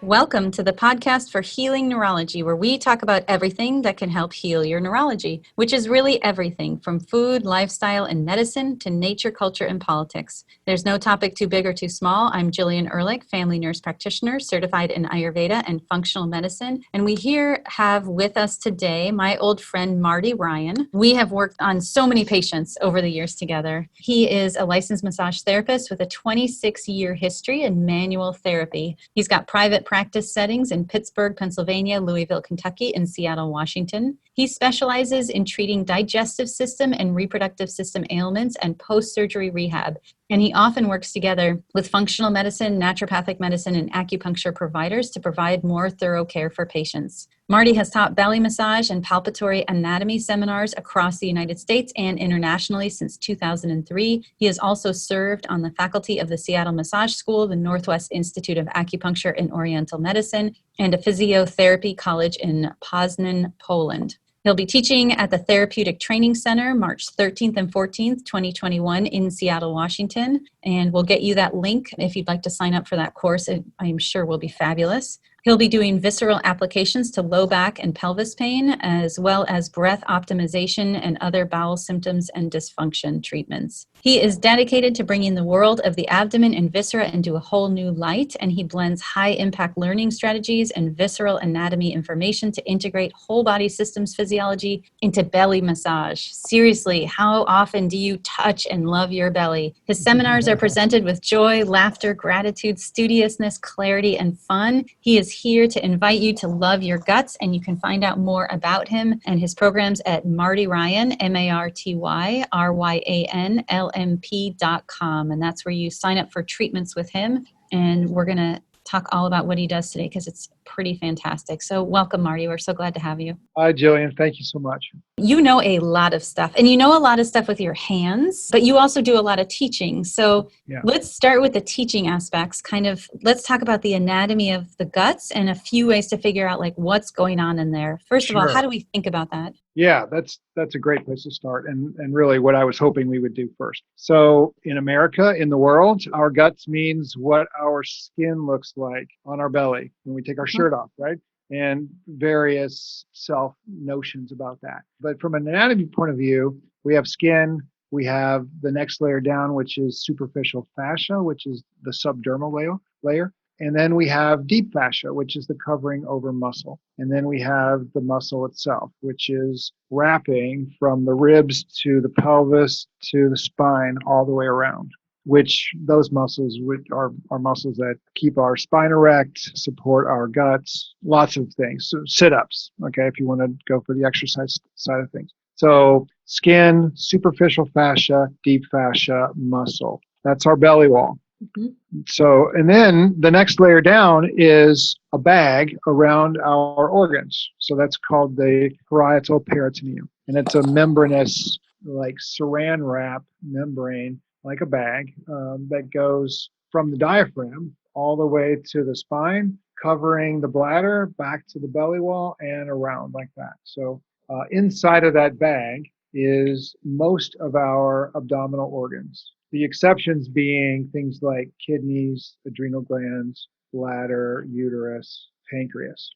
Welcome to the podcast for Healing Neurology, where we talk about everything that can help heal your neurology, which is really everything from food, lifestyle, and medicine to nature, culture, and politics. There's no topic too big or too small. I'm Jillian Ehrlich, family nurse practitioner, certified in Ayurveda and functional medicine. And we have with us today my old friend, Marty Ryan. We have worked on so many patients over the years together. He is a licensed massage therapist with a 26-year history in manual therapy. He's got private practice settings in Pittsburgh, Pennsylvania, Louisville, Kentucky, and Seattle, Washington. He specializes in treating digestive system and reproductive system ailments and post-surgery rehab. And he often works together with functional medicine, naturopathic medicine, and acupuncture providers to provide more thorough care for patients. Marty has taught belly massage and palpatory anatomy seminars across the United States and internationally since 2003. He has also served on the faculty of the Seattle Massage School, the Northwest Institute of Acupuncture and Oriental Medicine, and a physiotherapy college in Poznan, Poland. He'll be teaching at the Therapeutic Training Center March 13th and 14th, 2021 in Seattle, Washington. And we'll get you that link if you'd like to sign up for that course. I'm sure will be fabulous. He'll be doing visceral applications to low back and pelvis pain, as well as breath optimization and other bowel symptoms and dysfunction treatments. He is dedicated to bringing the world of the abdomen and viscera into a whole new light, and he blends high-impact learning strategies and visceral anatomy information to integrate whole body systems physiology into belly massage. Seriously, how often do you touch and love your belly? His seminars are presented with joy, laughter, gratitude, studiousness, clarity, and fun. He is here to invite you to love your guts, and you can find out more about him and his programs at Marty Ryan, MartyRyan, LMP.com. And that's where you sign up for treatments with him. And we're going to talk all about what he does today because it's pretty fantastic. So welcome, Marty. We're so glad to have you. Hi, Jillian. Thank you so much. You know a lot of stuff, and you know a lot of stuff with your hands, but you also do a lot of teaching. So Let's start with the teaching aspects. Let's talk about the anatomy of the guts and a few ways to figure out like what's going on in there. First of all, how do we think about that? Yeah, that's a great place to start, and really what I was hoping we would do first. So in America, in the world, our guts means what our skin looks like on our belly when we take our shirt off, right? And various self notions about that. But from an anatomy point of view, we have skin, we have the next layer down, which is superficial fascia, which is the subdermal layer. And then we have deep fascia, which is the covering over muscle. And then we have the muscle itself, which is wrapping from the ribs to the pelvis to the spine all the way around, which those muscles are muscles that keep our spine erect, support our guts, lots of things. So sit-ups, okay, if you want to go for the exercise side of things. So skin, superficial fascia, deep fascia, muscle. That's our belly wall. So, and then the next layer down is a bag around our organs. So that's called the parietal peritoneum. And it's a membranous, like saran wrap membrane, like a bag that goes from the diaphragm all the way to the spine, covering the bladder, back to the belly wall, and around like that. So inside of that bag is most of our abdominal organs. The exceptions being things like kidneys, adrenal glands, bladder, uterus, pancreas.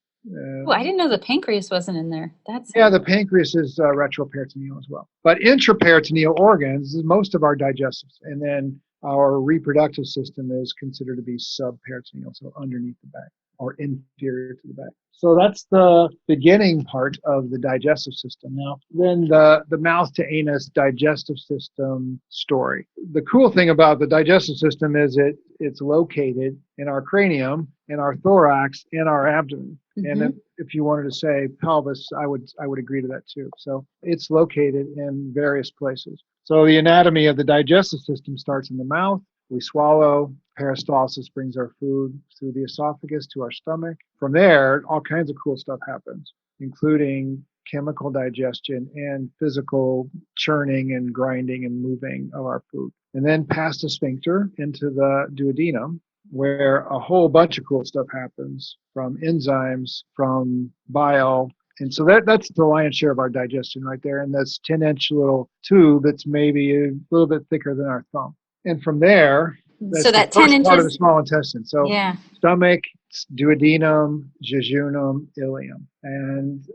I didn't know the pancreas wasn't in there. The pancreas is retroperitoneal as well. But intraperitoneal organs is most of our digestive. And then our reproductive system is considered to be subperitoneal, so underneath the back or inferior to the back. So that's the beginning part of the digestive system. Now, then the mouth to anus digestive system story. The cool thing about the digestive system is it's located in our cranium, in our thorax, in our abdomen. And if you wanted to say pelvis, I would agree to that too. So it's located in various places. So the anatomy of the digestive system starts in the mouth. We swallow. Peristalsis brings our food through the esophagus to our stomach. From there, all kinds of cool stuff happens, including chemical digestion and physical churning and grinding and moving of our food. And then past the sphincter into the duodenum, where a whole bunch of cool stuff happens, from enzymes, from bile. And so that's the lion's share of our digestion right there. And this 10-inch little tube that's maybe a little bit thicker than our thumb. And from there, So That's the that 10 first part of the inches, small intestine. So yeah. stomach, duodenum, jejunum, ileum. And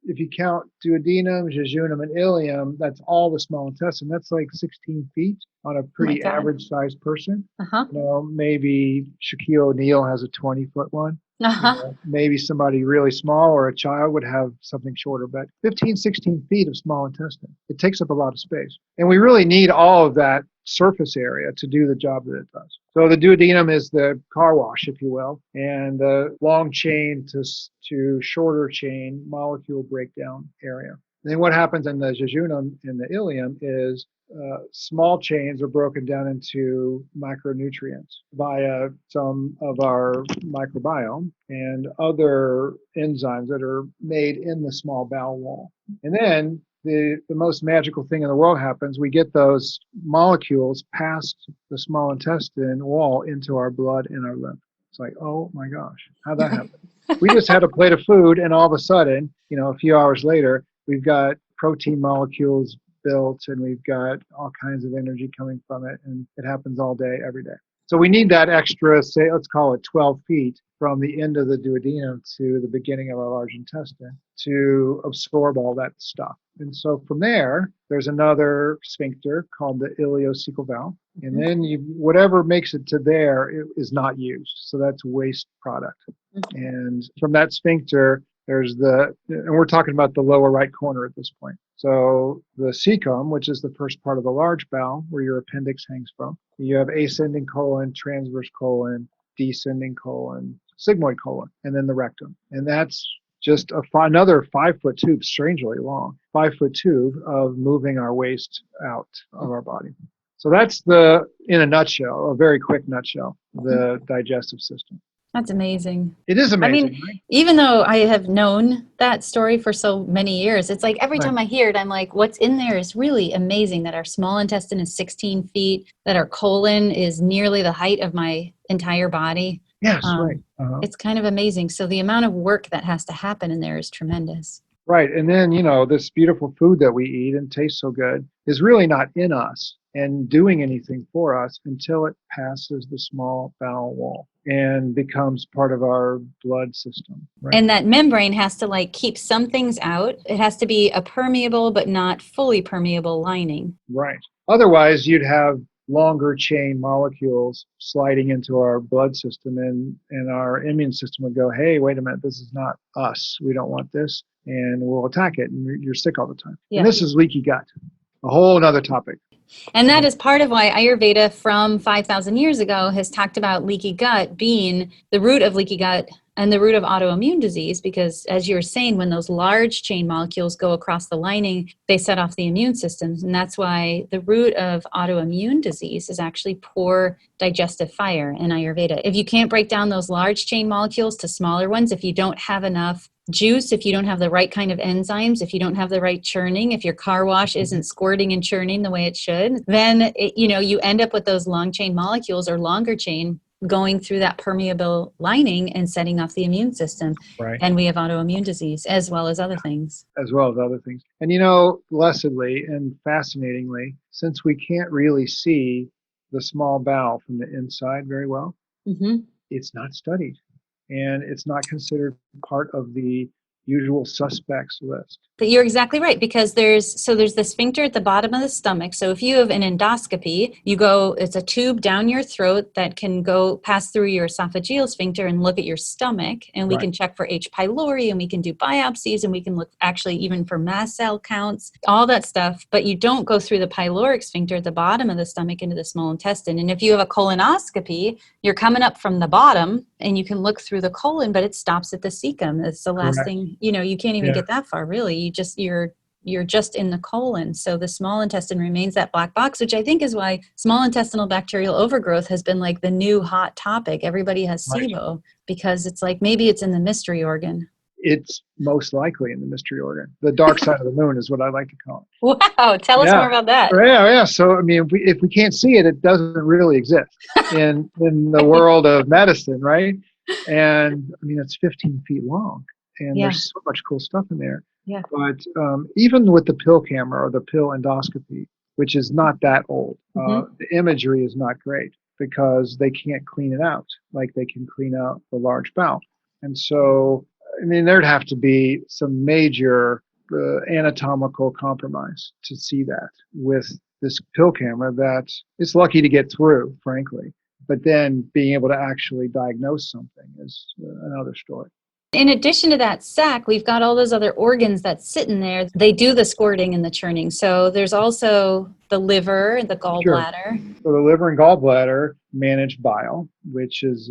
if you count duodenum, jejunum, and ileum, that's all the small intestine. That's like 16 feet on a Oh my pretty God. average sized person. Uh-huh. Maybe Shaquille O'Neal has a 20-foot one. Uh-huh. Maybe somebody really small or a child would have something shorter, but 15, 16 feet of small intestine. It takes up a lot of space. And we really need all of that surface area to do the job that it does. So the duodenum is the car wash, if you will, and the long chain to shorter chain molecule breakdown area. And then what happens in the jejunum and the ileum is small chains are broken down into micronutrients via some of our microbiome and other enzymes that are made in the small bowel wall. And then the most magical thing in the world happens. We get those molecules past the small intestine wall into our blood and our lymph. It's like, oh my gosh, how'd that happen? We just had a plate of food, and all of a sudden, a few hours later, we've got protein molecules built, and we've got all kinds of energy coming from it, and it happens all day, every day. So we need that extra, say, let's call it 12 feet from the end of the duodenum to the beginning of our large intestine to absorb all that stuff. And so from there, there's another sphincter called the ileocecal valve. And then whatever makes it to there is not used. So that's waste product. And from that sphincter, there's and we're talking about the lower right corner at this point. So the cecum, which is the first part of the large bowel where your appendix hangs from, you have ascending colon, transverse colon, descending colon, sigmoid colon, and then the rectum. And that's just another 5-foot tube, strangely long, 5-foot tube of moving our waste out of our body. So that's in a nutshell, a very quick nutshell, the digestive system. That's amazing. It is amazing, right? Even though I have known that story for so many years, it's like every Right. time I hear it, I'm like, what's in there is really amazing, that our small intestine is 16 feet, that our colon is nearly the height of my entire body. Yes, right. It's kind of amazing. So the amount of work that has to happen in there is tremendous. Right. And then, this beautiful food that we eat and tastes so good is really not in us and doing anything for us until it passes the small bowel wall and becomes part of our blood system. Right? And that membrane has to keep some things out. It has to be a permeable but not fully permeable lining. Right. Otherwise, you'd have longer chain molecules sliding into our blood system, and our immune system would go, hey, wait a minute, this is not us. We don't want this. And we'll attack it, and you're sick all the time. Yeah. And this is leaky gut, a whole other topic. And that is part of why Ayurveda from 5,000 years ago has talked about leaky gut being the root of leaky gut and the root of autoimmune disease, because as you were saying, when those large chain molecules go across the lining, they set off the immune systems. And that's why the root of autoimmune disease is actually poor digestive fire in Ayurveda. If you can't break down those large chain molecules to smaller ones, if you don't have enough juice, if you don't have the right kind of enzymes, if you don't have the right churning, if your car wash isn't squirting and churning the way it should, then you end up with those long chain molecules or longer chain going through that permeable lining and setting off the immune system. Right. And we have autoimmune disease as well as other things. As well as other things. And blessedly and fascinatingly, since we can't really see the small bowel from the inside very well, it's not studied. And it's not considered part of the usual suspects list. But you're exactly right, because there's the sphincter at the bottom of the stomach. So if you have an endoscopy, it's a tube down your throat that can go pass through your esophageal sphincter and look at your stomach. And we can check for H. pylori, and we can do biopsies, and we can look actually even for mast cell counts, all that stuff. But you don't go through the pyloric sphincter at the bottom of the stomach into the small intestine. And if you have a colonoscopy, you're coming up from the bottom and you can look through the colon, but it stops at the cecum. It's the last thing, you can't even get that far, really. You're just in the colon. So the small intestine remains that black box, which I think is why small intestinal bacterial overgrowth has been the new hot topic. Everybody has SIBO because it's maybe it's in the mystery organ. It's most likely in the mystery organ. The dark side of the moon is what I like to call it. Wow. Tell us more about that. Yeah. So, if we can't see it, it doesn't really exist in the world of medicine, right? And it's 15 feet long, and there's so much cool stuff in there. Yeah. But even with the pill camera or the pill endoscopy, which is not that old, the imagery is not great. because they can't clean it out like they can clean out the large bowel. And so, I mean, there'd have to be some major anatomical compromise to see that with this pill camera that it's lucky to get through, frankly. But then being able to actually diagnose something is another story. In addition to that sac, we've got all those other organs that sit in there. They do the squirting and the churning. So there's also the liver, the Sure. gallbladder. So the liver and gallbladder manage bile, which is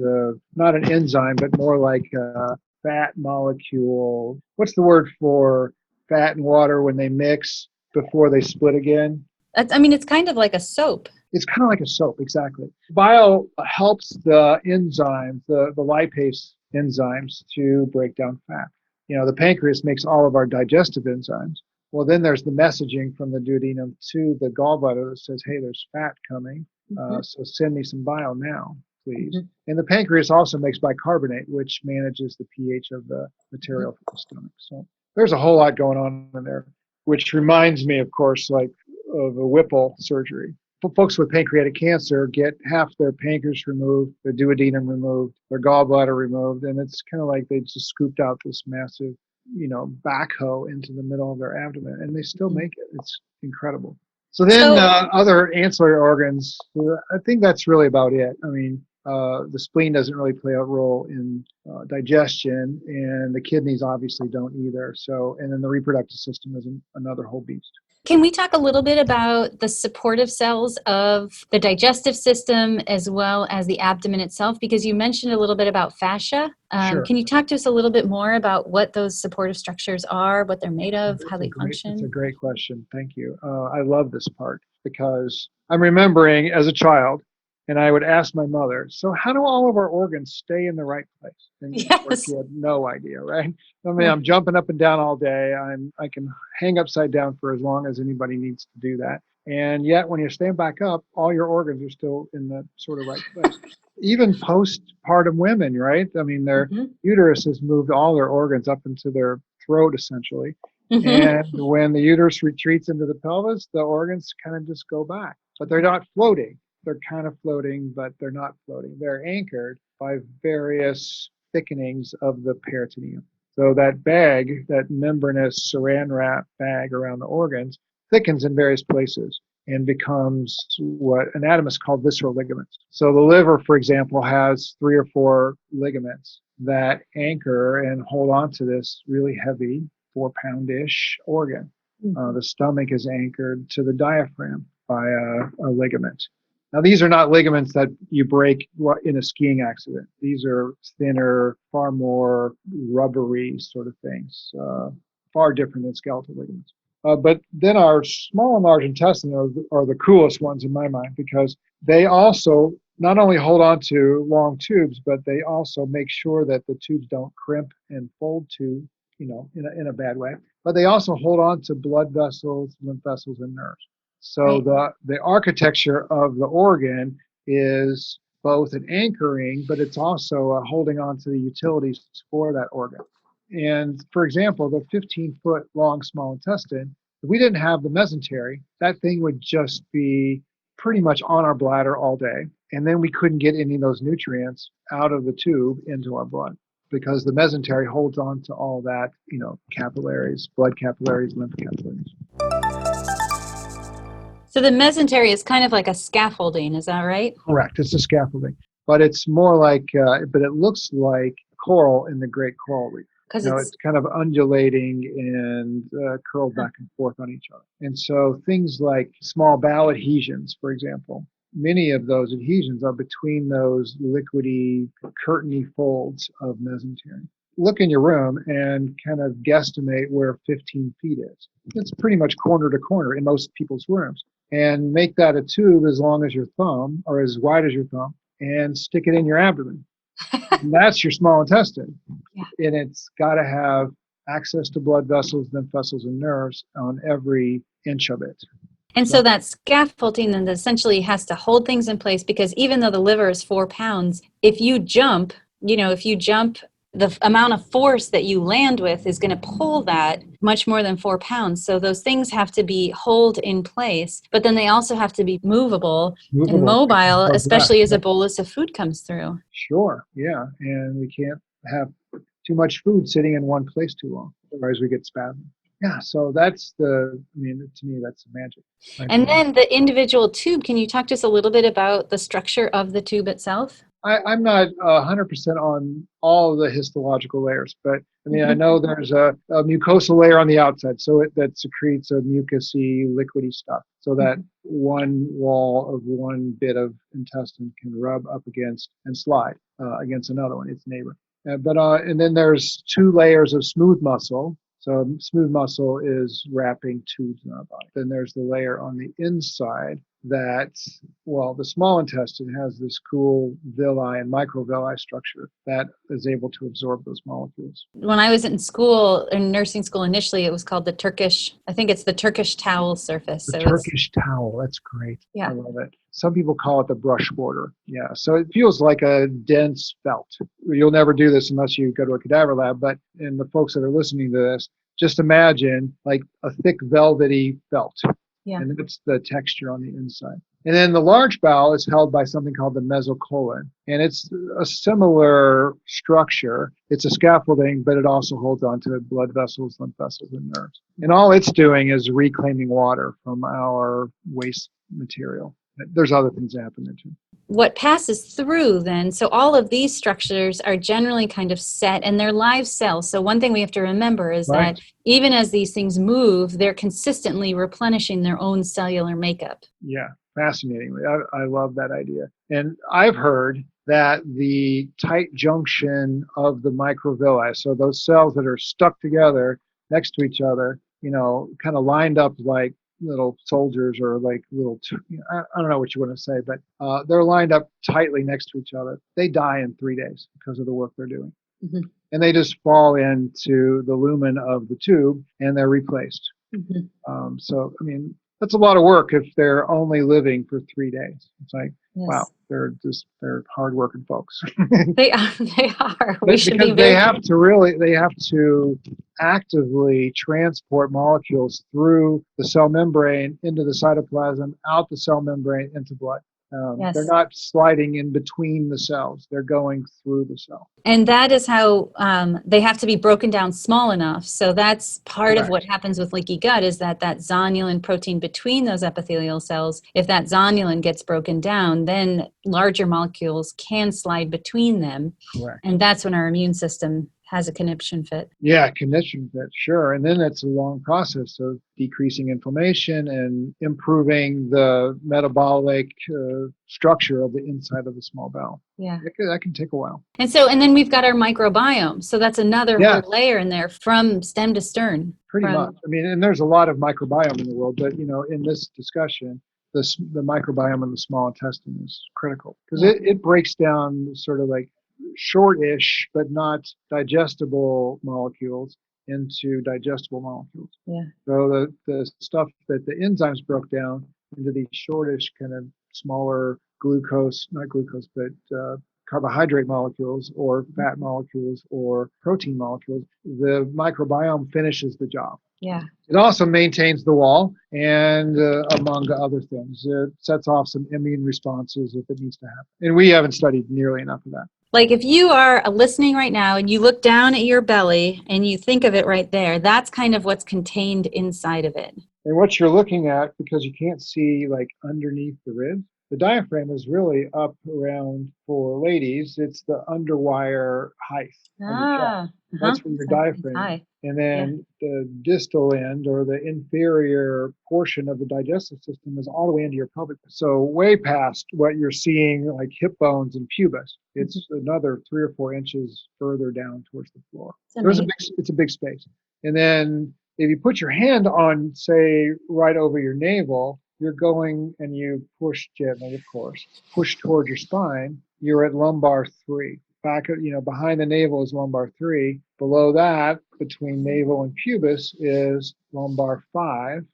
not an enzyme, but more like a fat molecule. What's the word for fat and water when they mix before they split again? It's kind of like a soap. It's kind of like a soap, exactly. Bile helps the enzymes, the lipase enzymes, to break down fat. You know, the pancreas makes all of our digestive enzymes. Well, then there's the messaging from the duodenum to the gallbladder that says, hey, there's fat coming, so send me some bile now, please. Mm-hmm. And the pancreas also makes bicarbonate, which manages the pH of the material for the stomach. So there's a whole lot going on in there, which reminds me, of course, like of a Whipple surgery. Folks with pancreatic cancer get half their pancreas removed, their duodenum removed, their gallbladder removed, and it's kind of like they just scooped out this massive, backhoe into the middle of their abdomen, and they still make it. It's incredible. So then other ancillary organs, I think that's really about it. I mean, the spleen doesn't really play a role in digestion, and the kidneys obviously don't either. So, and then the reproductive system is another whole beast. Can we talk a little bit about the supportive cells of the digestive system as well as the abdomen itself? Because you mentioned a little bit about fascia. Sure. Can you talk to us a little bit more about what those supportive structures are, what they're made of, how they function? It's a great question. Thank you. I love this part because I'm remembering as a child, and I would ask my mother, so how do all of our organs stay in the right place? And of course, she had no idea, right? I mean, I'm jumping up and down all day. I can hang upside down for as long as anybody needs to do that. And yet, when you stand back up, all your organs are still in the sort of right place. Even postpartum women, right? I mean, their uterus has moved all their organs up into their throat, essentially. And when the uterus retreats into the pelvis, the organs kind of just go back. But they're not floating. They're kind of floating, but they're not floating. They're anchored by various thickenings of the peritoneum. So that bag, that membranous saran wrap bag around the organs, thickens in various places and becomes what anatomists call visceral ligaments. So the liver, for example, has 3 or 4 ligaments that anchor and hold on to this really heavy 4-pound-ish organ. The stomach is anchored to the diaphragm by a ligament. Now, these are not ligaments that you break in a skiing accident. These are thinner, far more rubbery sort of things, far different than skeletal ligaments. But then our small and large intestine are the coolest ones in my mind because they also not only hold on to long tubes, but they also make sure that the tubes don't crimp and fold to, in a bad way. But they also hold on to blood vessels, lymph vessels, and nerves. So the architecture of the organ is both an anchoring, but it's also a holding on to the utilities for that organ. And for example, the 15-foot long small intestine, if we didn't have the mesentery, that thing would just be pretty much on our bladder all day. And then we couldn't get any of those nutrients out of the tube into our blood because the mesentery holds on to all that, capillaries, blood capillaries, lymph capillaries. So the mesentery is kind of like a scaffolding, is that right? Correct. It's a scaffolding, but it's more like, but it looks like coral in the Great Coral Reef. Because it's kind of undulating and curled back and forth on each other. And so things like small bowel adhesions, for example, many of those adhesions are between those liquidy, curtainy folds of mesentery. Look in your room and kind of guesstimate where 15 feet is. It's pretty much corner to corner in most people's rooms. And make that a tube as long as your thumb or as wide as your thumb and stick it in your abdomen. And that's your small intestine. Yeah. And it's got to have access to blood vessels, lymph vessels, and nerves on every inch of it. And so that scaffolding then essentially has to hold things in place because even though the liver is 4 pounds, if you jump the amount of force that you land with is going to pull that much more than 4 pounds. So those things have to be held in place, but then they also have to be movable and Movable. mobile, Progress. especially as a bolus of food comes through. Sure. Yeah. And we can't have too much food sitting in one place too long. Otherwise we get spasms. Yeah. So that's to me, that's magic. And then the individual tube, can you talk to us a little bit about the structure of the tube itself? I'm not 100% on all of the histological layers, but I mean, I know there's a mucosal layer on the outside, so that secretes a mucousy, liquidy stuff, so that one wall of one bit of intestine can rub up against and slide against another one, its neighbor. And then there's 2 layers of smooth muscle. So smooth muscle is wrapping tubes in our body. Then there's the layer on the inside that, well, the small intestine has this cool villi and microvilli structure that is able to absorb those molecules. When I was in school, in nursing school initially, it was called I think it's the Turkish towel surface. The Turkish towel, that's great. Yeah. I love it. Some people call it the brush border. Yeah, so it feels like a dense felt. You'll never do this unless you go to a cadaver lab, but in the folks that are listening to this, just imagine like a thick velvety felt. Yeah. And it's the texture on the inside. And then the large bowel is held by something called the mesocolon. And it's a similar structure. It's a scaffolding, but it also holds on to blood vessels, lymph vessels, and nerves. And all it's doing is reclaiming water from our waste material. There's other things that happen there too. What passes through then, so all of these structures are generally kind of set and they're live cells. So one thing we have to remember is Right. that even as these things move, they're consistently replenishing their own cellular makeup. Yeah, fascinatingly. I love that idea. And I've heard that the tight junction of the microvilli, so those cells that are stuck together next to each other, kind of lined up like little soldiers or like I don't know what you want to say, but they're lined up tightly next to each other. They die in 3 days because of the work they're doing. Mm-hmm. And they just fall into the lumen of the tube and they're replaced. Mm-hmm. So, I mean, that's a lot of work if they're only living for 3 days. It's like, yes. Wow, they're hardworking folks. They are. Because they have to actively transport molecules through the cell membrane into the cytoplasm, out the cell membrane into blood. Yes. They're not sliding in between the cells. They're going through the cell. And that is how they have to be broken down small enough. So that's part of what happens with leaky gut is that zonulin protein between those epithelial cells, if that zonulin gets broken down, then larger molecules can slide between them. Correct. And that's when our immune system has a conniption fit. Yeah, conniption fit, sure. And then it's a long process of decreasing inflammation and improving the metabolic structure of the inside of the small bowel. Yeah. That can take a while. And then we've got our microbiome. So that's another whole layer in there from stem to stern. Pretty much. I mean, and there's a lot of microbiome in the world, but, in this discussion, the microbiome in the small intestine is critical because it breaks down sort of like shortish but not digestible molecules into digestible molecules. Yeah. So the stuff that the enzymes broke down into these shortish kind of smaller carbohydrate molecules or fat molecules or protein molecules, the microbiome finishes the job. Yeah. It also maintains the wall and among other things, it sets off some immune responses if it needs to happen. And we haven't studied nearly enough of that. Like if you are listening right now and you look down at your belly and you think of it right there, that's kind of what's contained inside of it. And what you're looking at, because you can't see like underneath the ribs, the diaphragm is really up around, for ladies, it's the underwire height. That's where your diaphragm is. And then the distal end or the inferior portion of the digestive system is all the way into your pelvic. So way past what you're seeing like hip bones and pubis. It's another 3 or 4 inches further down towards the floor. It's a big space. And then if you put your hand on, say, right over your navel, you're going and you push gently, of course, push towards your spine, you're at lumbar 3. Back, behind the navel is lumbar 3. Below that, between navel and pubis, is lumbar 5.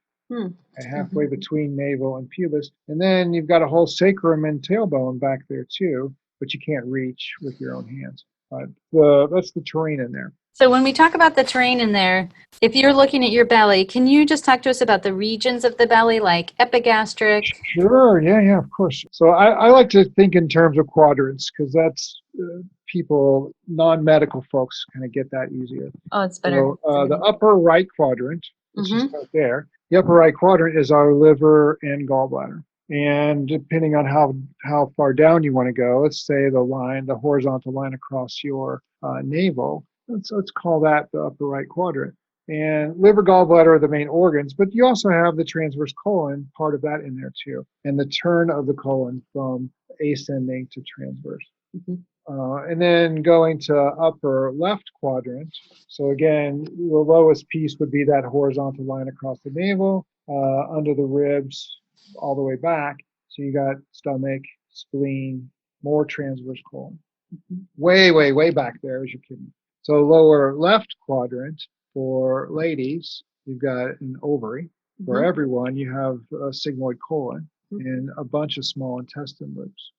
Halfway between navel and pubis. And then you've got a whole sacrum and tailbone back there too, but you can't reach with your own hands. That's the terrain in there. So when we talk about the terrain in there, if you're looking at your belly, can you just talk to us about the regions of the belly, like epigastric? Sure. Yeah, yeah, of course. So I like to think in terms of quadrants because that's people, non-medical folks kind of get that easier. Oh, it's better. So the upper right quadrant, let's just Mm-hmm. start there. The upper right quadrant is our liver and gallbladder. And depending on how far down you want to go, let's say the horizontal line across your navel, let's call that the upper right quadrant. And liver, gallbladder are the main organs, but you also have the transverse colon, part of that in there too, and the turn of the colon from ascending to transverse. Mm-hmm. And then going to upper left quadrant. So again, the lowest piece would be that horizontal line across the navel, under the ribs, all the way back. So you got stomach, spleen, more transverse colon. Way, way, way back there is your kidney. So lower left quadrant for ladies, you've got an ovary. For everyone, you have a sigmoid colon and a bunch of small intestine loops.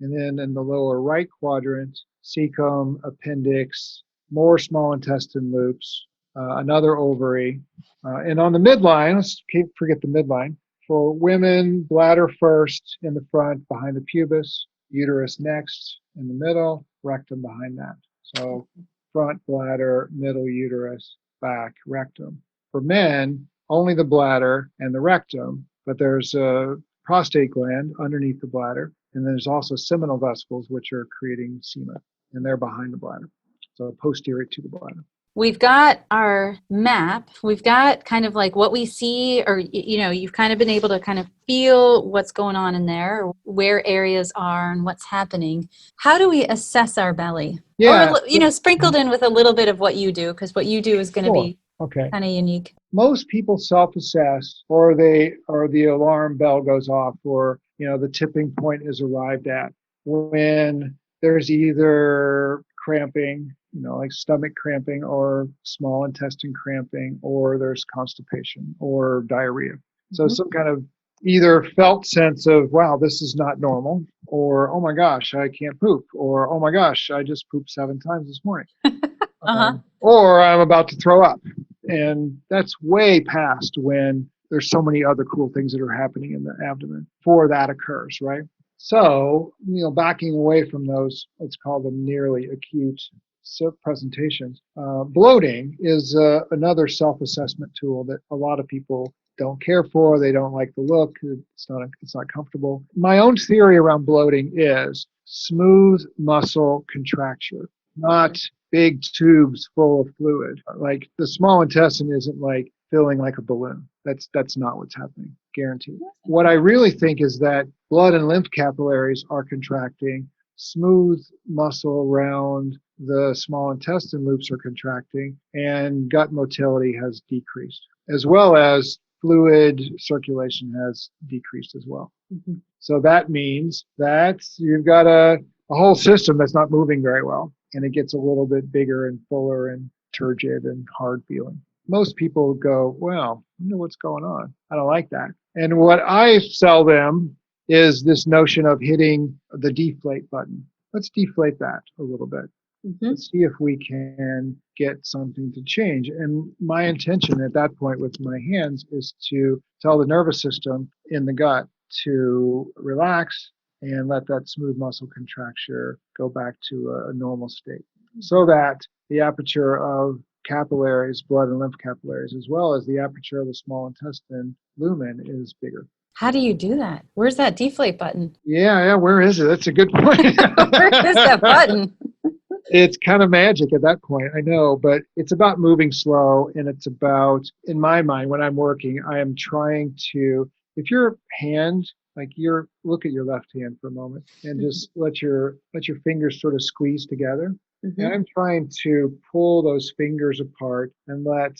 And then in the lower right quadrant, cecum, appendix, more small intestine loops, another ovary. And on the midline, let's forget the midline. For women, bladder first in the front, behind the pubis, uterus next in the middle, rectum behind that. So front bladder, middle uterus, back rectum. For men, only the bladder and the rectum, but there's a prostate gland underneath the bladder, and there's also seminal vesicles, which are creating semen, and they're behind the bladder, so posterior to the bladder. We've got our map. We've got kind of like what we see, or, you've kind of been able to kind of feel what's going on in there, where areas are and what's happening. How do we assess our belly? Yeah. Or, sprinkled in with a little bit of what you do, because what you do is going to be okay. kind of unique. Most people self-assess, or the alarm bell goes off, or the tipping point is arrived at when there's either cramping, like stomach cramping, or small intestine cramping, or there's constipation or diarrhea. So some kind of either felt sense of, wow, this is not normal, or, oh my gosh, I can't poop, or, oh my gosh, I just pooped 7 times this morning. Or I'm about to throw up. And that's way past when there's so many other cool things that are happening in the abdomen before that occurs, right? So, backing away from those, let's call them nearly acute presentations. Bloating is another self-assessment tool that a lot of people don't care for. They don't like the look. It's not comfortable. My own theory around bloating is smooth muscle contracture, not big tubes full of fluid. Like the small intestine isn't like filling like a balloon. That's not what's happening, guaranteed. What I really think is that blood and lymph capillaries are contracting, smooth muscle around the small intestine loops are contracting, and gut motility has decreased, as well as fluid circulation has decreased as well. So that means that you've got a whole system that's not moving very well, and it gets a little bit bigger and fuller and turgid and hard feeling. Most people go, well, I wonder what's going on. I don't like that. And what I sell them is this notion of hitting the deflate button. Let's deflate that a little bit. Let's see if we can get something to change. And my intention at that point with my hands is to tell the nervous system in the gut to relax and let that smooth muscle contracture go back to a normal state, so that the aperture of capillaries, blood and lymph capillaries, as well as the aperture of the small intestine lumen is bigger. How do you do that? Where's that deflate button? Yeah, where is it? That's a good point. Where is that button? It's kind of magic at that point, I know, but it's about moving slow, and it's about, in my mind, when I'm working, I am trying to, if your hand, look at your left hand for a moment and just let your fingers sort of squeeze together. And I'm trying to pull those fingers apart and let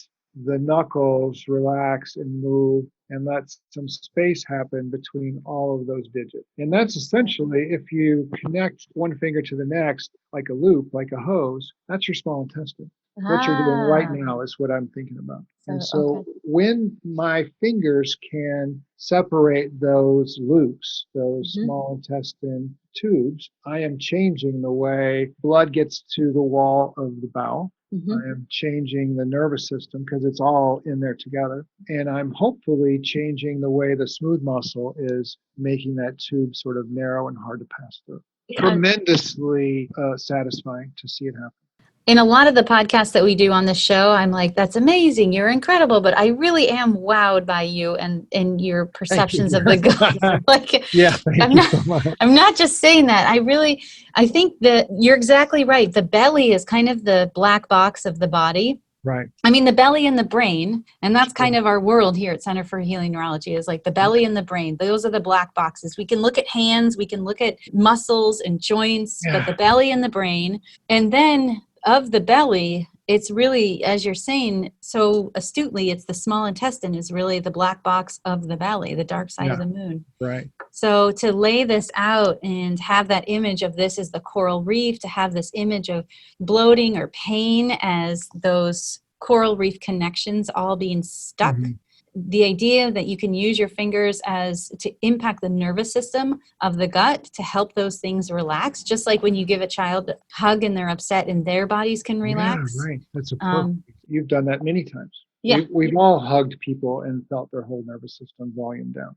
the knuckles relax and move and let some space happen between all of those digits. And that's essentially, if you connect one finger to the next, like a loop, like a hose, that's your small intestine. What you're doing right Ah, now is what I'm thinking about. And so, so okay. when my fingers can separate those loops, those Hmm. small intestine tubes, I am changing the way blood gets to the wall of the bowel. Hmm. I am changing the nervous system because it's all in there together. And I'm hopefully changing the way the smooth muscle is making that tube sort of narrow and hard to pass through. Yeah. Tremendously satisfying to see it happen. In a lot of the podcasts that we do on this show, I'm like, that's amazing. You're incredible. But I really am wowed by you and your Thank you. perceptions of the gut. Like, Yeah, thank I'm you not, so much. I'm not just saying that. I think that you're exactly right. The belly is kind of the black box of the body. Right. I mean, the belly and the brain, and that's Sure. kind of our world here at Center for Healing Neurology, is like the belly and the brain. Those are the black boxes. We can look at hands, we can look at muscles and joints, but Yeah. the belly and the brain. And then of the belly, it's really, as you're saying so astutely, it's the small intestine is really the black box of the belly, the dark side of Yeah. the moon. Right. So to lay this out and have that image of this as the coral reef, to have this image of bloating or pain as those coral reef connections all being stuck, Hmm. the idea that you can use your fingers as to impact the nervous system of the gut to help those things relax, just like when you give a child a hug and they're upset and their bodies can Yeah. relax. Right. That's a perfect. Um, You've done that many times. yeah, We've all hugged people and felt their whole nervous system volume down.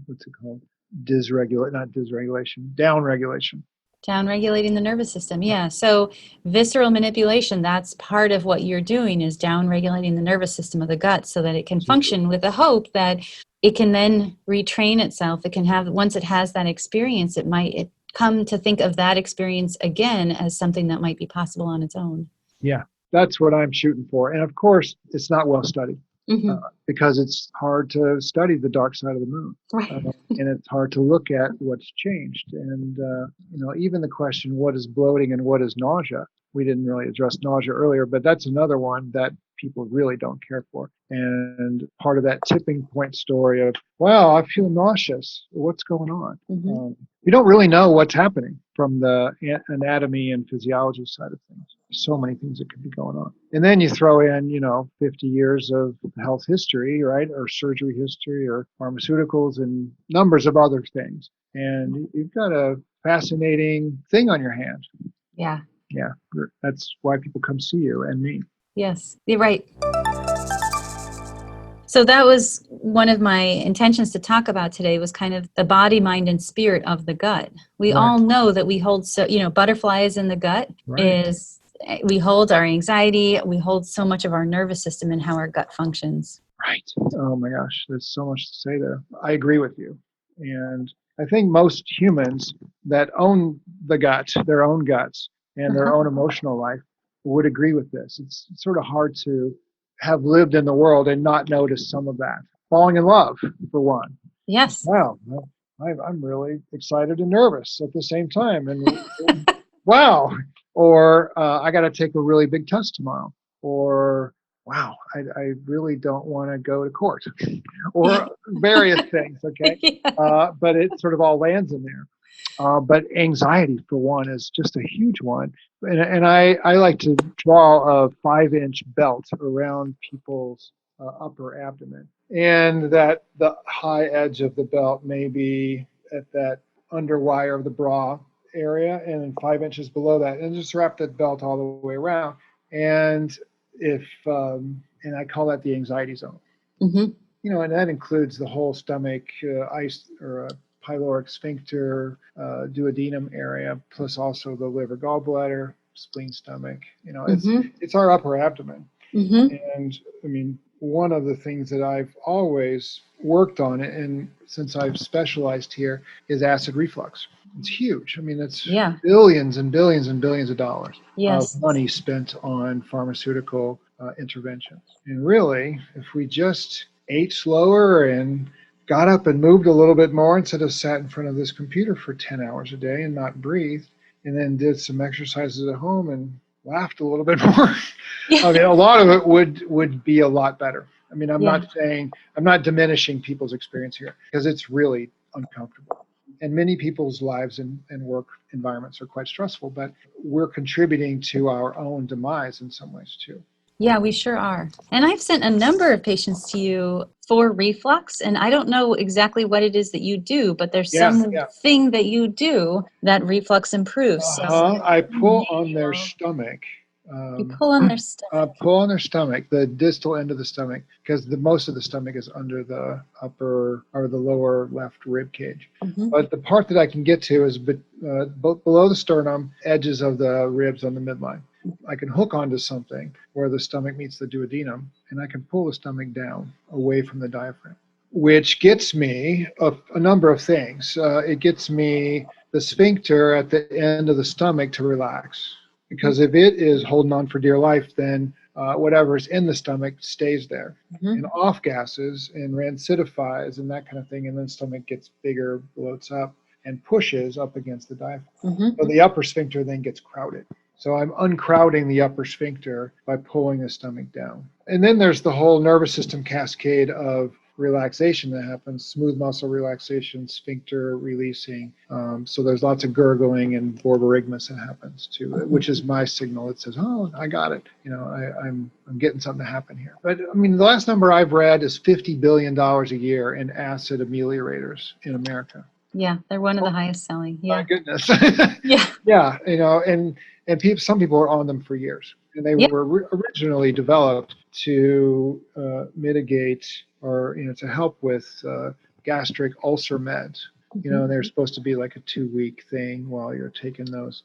What's it called? Not dysregulation, down regulation. down regulating the nervous system. Yeah. So visceral manipulation, that's part of what you're doing, is down regulating the nervous system of the gut so that it can Absolutely. function, with the hope that it can then retrain itself. It can have, once it has that experience, it come to think of that experience again as something that might be possible on its own. Yeah. That's what I'm shooting for. And of course, it's not well studied. Hmm. Because it's hard to study the dark side of the moon. Right. And it's hard to look at what's changed. And, even the question, what is bloating and what is nausea? We didn't really address nausea earlier, but that's another one that people really don't care for. And part of that tipping point story of, wow, I feel nauseous. What's going on? Hmm. We don't really know what's happening from the anatomy and physiology side of things. So many things that could be going on. And then you throw in, 50 years of health history, right? Or surgery history or pharmaceuticals and numbers of other things. And you've got a fascinating thing on your hands. Yeah. Yeah. That's why people come see you and me. Yes, you're right. So that was one of my intentions to talk about today, was kind of the body, mind, and spirit of the gut. We Right. all know that we hold, so, butterflies in the gut Right. we hold our anxiety, we hold so much of our nervous system and how our gut functions. Right. Oh my gosh, there's so much to say there. I agree with you. And I think most humans that own the gut, their own guts, and their own emotional life would agree with this. It's sort of hard to have lived in the world and not notice some of that. Falling in love, for one. Yes. Wow, I'm really excited and nervous at the same time. And wow. Or I got to take a really big test tomorrow. Or wow, I really don't want to go to court. Or various things, okay? Yeah. But it sort of all lands in there. But anxiety, for one, is just a huge one. And I like to draw a 5-inch belt around people's upper abdomen. And that the high edge of the belt may be at that underwire of the bra area, and then 5 inches below that, and just wrap that belt all the way around. And and I call that the anxiety zone. Mm-hmm. And that includes the whole stomach, ice or pyloric sphincter, duodenum area, plus also the liver, gallbladder, spleen, stomach. Mm-hmm. It's our upper abdomen. Mm-hmm. And I mean, one of the things that I've always worked on, and since I've specialized here, is acid reflux. It's huge. I mean, it's Yeah. billions and billions and billions of dollars of Yes. money spent on pharmaceutical interventions. And really, if we just ate slower and got up and moved a little bit more instead of sat in front of this computer for 10 hours a day and not breathed, and then did some exercises at home and laughed a little bit more, Yeah. I mean, a lot of it would be a lot better. I mean, I'm Yeah. not diminishing people's experience here, because it's really uncomfortable. And many people's lives and work environments are quite stressful, but we're contributing to our own demise in some ways too. Yeah, we sure are. And I've sent a number of patients to you for reflux, and I don't know exactly what it is that you do, but there's Yeah, some yeah. thing that you do that reflux improves. So I pull on their stomach. you pull on their stomach. Pull on their stomach, the distal end of the stomach, because the most of the stomach is under the upper or the lower left rib cage. Hmm. But the part that I can get to is below the sternum, edges of the ribs on the midline. I can hook onto something where the stomach meets the duodenum, and I can pull the stomach down away from the diaphragm, which gets me a number of things. It gets me the sphincter at the end of the stomach to relax. Because if it is holding on for dear life, then whatever's in the stomach stays there. Hmm. And off gases and rancidifies and that kind of thing, and then the stomach gets bigger, bloats up, and pushes up against the diaphragm. Hmm. So the upper sphincter then gets crowded. So I'm uncrowding the upper sphincter by pulling the stomach down. And then there's the whole nervous system cascade of relaxation that happens, smooth muscle relaxation, sphincter releasing. So there's lots of gurgling and borborygmus that happens too, which is my signal that says, oh, I got it. I'm getting something to happen here. But I mean, the last number I've read is $50 billion a year in acid ameliorators in America. Yeah, they're one of the highest selling. Yeah. My goodness. Yeah. Yeah, and some people are on them for years. And they Yeah. were originally developed to mitigate or to help with gastric ulcer meds. They're supposed to be like a 2-week thing while you're taking those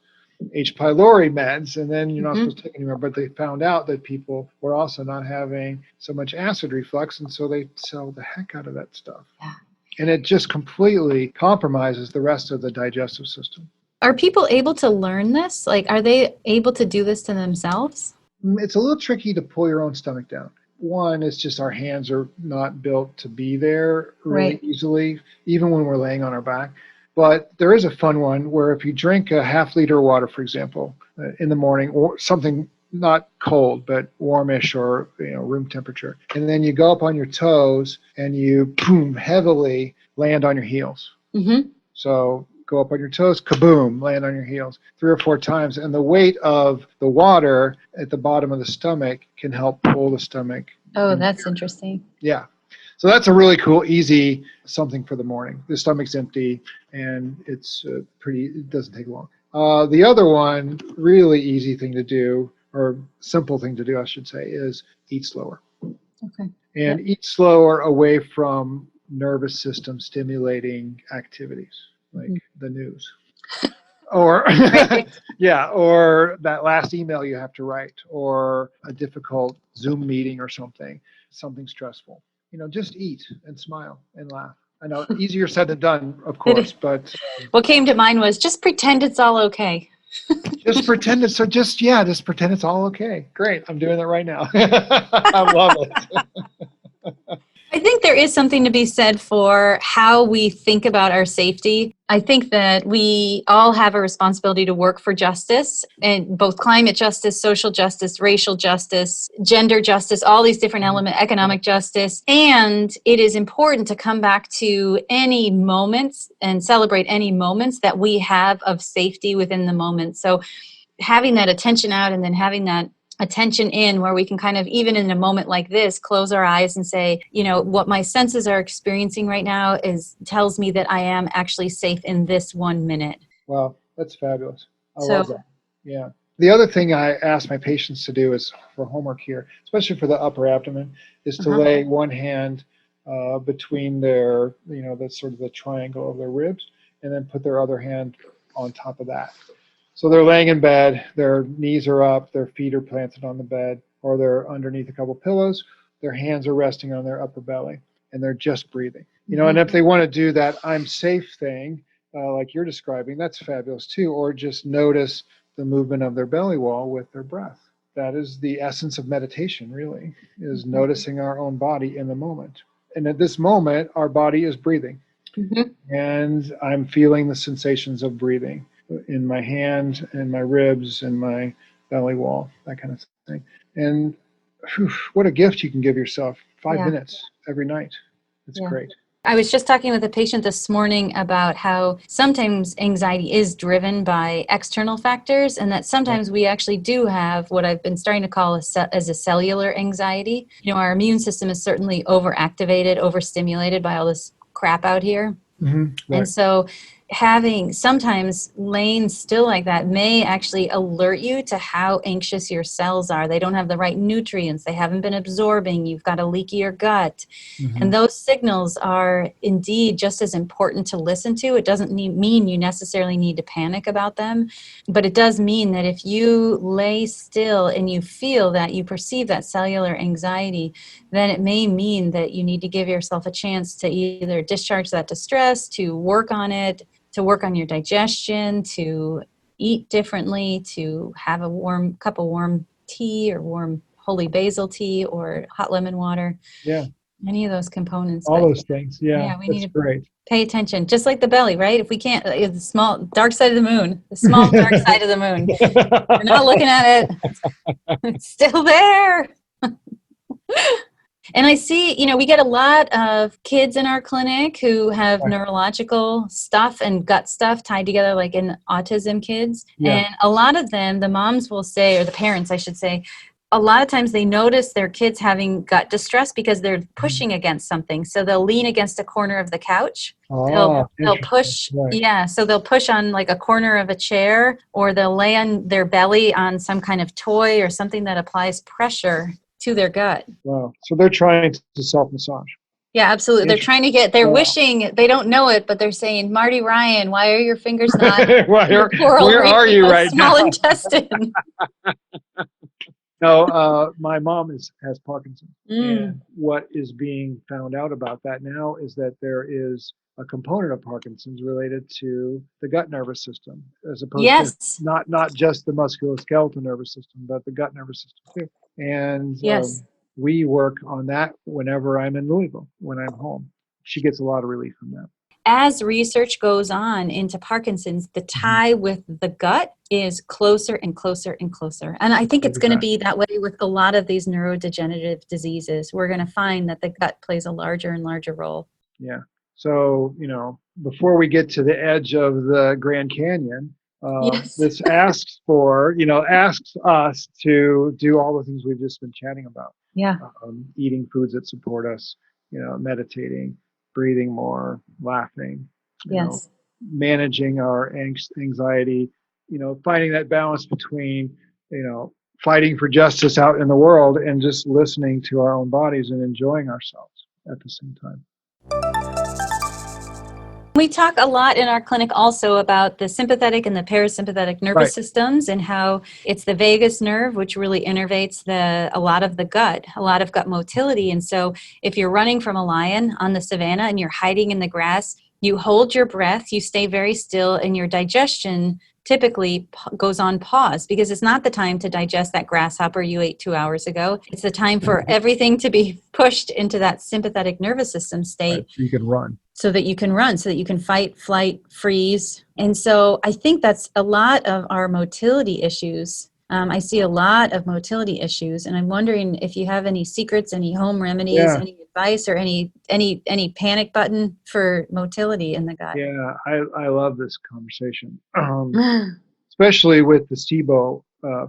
H. pylori meds, and then you're not supposed to take anymore. But they found out that people were also not having so much acid reflux, and so they sell the heck out of that stuff. Yeah. And it just completely compromises the rest of the digestive system. Are people able to learn this? Like, are they able to do this to themselves? It's a little tricky to pull your own stomach down. One, it's just our hands are not built to be there really easily, even when we're laying on our back. But there is a fun one where if you drink a half-liter of water, for example, in the morning, or something not cold, but warmish or room temperature, and then you go up on your toes and you boom, heavily land on your heels. Mm-hmm. So go up on your toes, kaboom, land on your heels 3 or 4 times. And the weight of the water at the bottom of the stomach can help pull the stomach. Oh, that's interesting. Yeah. So that's a really cool, easy something for the morning. The stomach's empty and it's it doesn't take long. The other one, really easy thing to do, or simple thing to do, I should say, is eat slower. Okay. And eat slower away from nervous system stimulating activities like the news or yeah, or that last email you have to write, or a difficult Zoom meeting or something stressful. Just eat and smile and laugh. I know, easier said than done, of course, but what came to mind was just pretend it's all okay. just pretend just pretend it's all okay. Great, I'm doing that right now. I love it. I think there is something to be said for how we think about our safety. I think that we all have a responsibility to work for justice, and both climate justice, social justice, racial justice, gender justice, all these different elements, economic justice. And it is important to come back to any moments and celebrate any moments that we have of safety within the moment. So having that attention out and then having that attention in, where we can kind of, even in a moment like this, close our eyes and say, what my senses are experiencing right now tells me that I am actually safe in this 1 minute. Wow, that's fabulous. I love that. Yeah. The other thing I ask my patients to do is for homework here, especially for the upper abdomen, is to lay one hand between their, the sort of the triangle of their ribs, and then put their other hand on top of that. So they're laying in bed, their knees are up, their feet are planted on the bed, or they're underneath a couple pillows, their hands are resting on their upper belly, and they're just breathing. And if they want to do that I'm safe thing, like you're describing, that's fabulous too, or just notice the movement of their belly wall with their breath. That is the essence of meditation, really, is noticing our own body in the moment. And at this moment, our body is breathing. And I'm feeling the sensations of breathing in my hand and my ribs and my belly wall, that kind of thing. And what a gift you can give yourself. 5 minutes every night. It's great. I was just talking with a patient this morning about how sometimes anxiety is driven by external factors, and that sometimes we actually do have what I've been starting to call as a cellular anxiety. Our immune system is certainly overactivated, overstimulated by all this crap out here. Right. And so having sometimes laying still like that may actually alert you to how anxious your cells are. They don't have the right nutrients. They haven't been absorbing. You've got a leakier gut. And those signals are indeed just as important to listen to. It doesn't mean you necessarily need to panic about them, but it does mean that if you lay still and you feel that, you perceive that cellular anxiety, then it may mean that you need to give yourself a chance to either discharge that distress, to work on it, to work on your digestion, to eat differently, to have a warm cup of warm tea or warm holy basil tea or hot lemon water. Yeah. Any of those components. All those things. Yeah, we that's need to great. pay attention, just like the belly, right? If we can't, the small dark side of the moon, the small dark side of the moon. We're not looking at it. It's still there. And I see, we get a lot of kids in our clinic who have neurological stuff and gut stuff tied together, like in autism kids. Yeah. And a lot of them, the moms will say, or the parents, I should say, a lot of times they notice their kids having gut distress because they're pushing against something. So they'll lean against a corner of the couch. They'll push. Right. Yeah. So they'll push on like a corner of a chair, or they'll lay on their belly on some kind of toy or something that applies pressure to their gut. Wow. So they're trying to self-massage. Yeah, absolutely. They're trying to they're wishing, they don't know it, but they're saying, Marty Ryan, why are your fingers not where are you right small now? intestine? No, my mom has Parkinson's. And what is being found out about that now is that there is a component of Parkinson's related to the gut nervous system, as opposed to not just the musculoskeletal nervous system, but the gut nervous system too. And we work on that whenever I'm in Louisville, when I'm home. She gets a lot of relief from that. As research goes on into Parkinson's, the tie with the gut is closer and closer and closer. And I think it's going to be that way with a lot of these neurodegenerative diseases. We're going to find that the gut plays a larger and larger role. Yeah. So, before we get to the edge of the Grand Canyon, this asks us to do all the things we've just been chatting about. Yeah. Eating foods that support us, meditating, breathing more, laughing, managing our anxiety, finding that balance between, fighting for justice out in the world and just listening to our own bodies and enjoying ourselves at the same time. We talk a lot in our clinic also about the sympathetic and the parasympathetic nervous systems, and how it's the vagus nerve which really innervates a lot of the gut, a lot of gut motility. And so if you're running from a lion on the savannah and you're hiding in the grass, you hold your breath, you stay very still, and your digestion typically goes on pause, because it's not the time to digest that grasshopper you ate 2 hours ago. It's the time for everything to be pushed into that sympathetic nervous system state. So you can run. So that you can run, so that you can fight, flight, freeze. And so I think that's a lot of our motility issues. I see a lot of motility issues, and I'm wondering if you have any secrets, any home remedies, any advice, or any panic button for motility in the gut. Yeah, I love this conversation, especially with the SIBO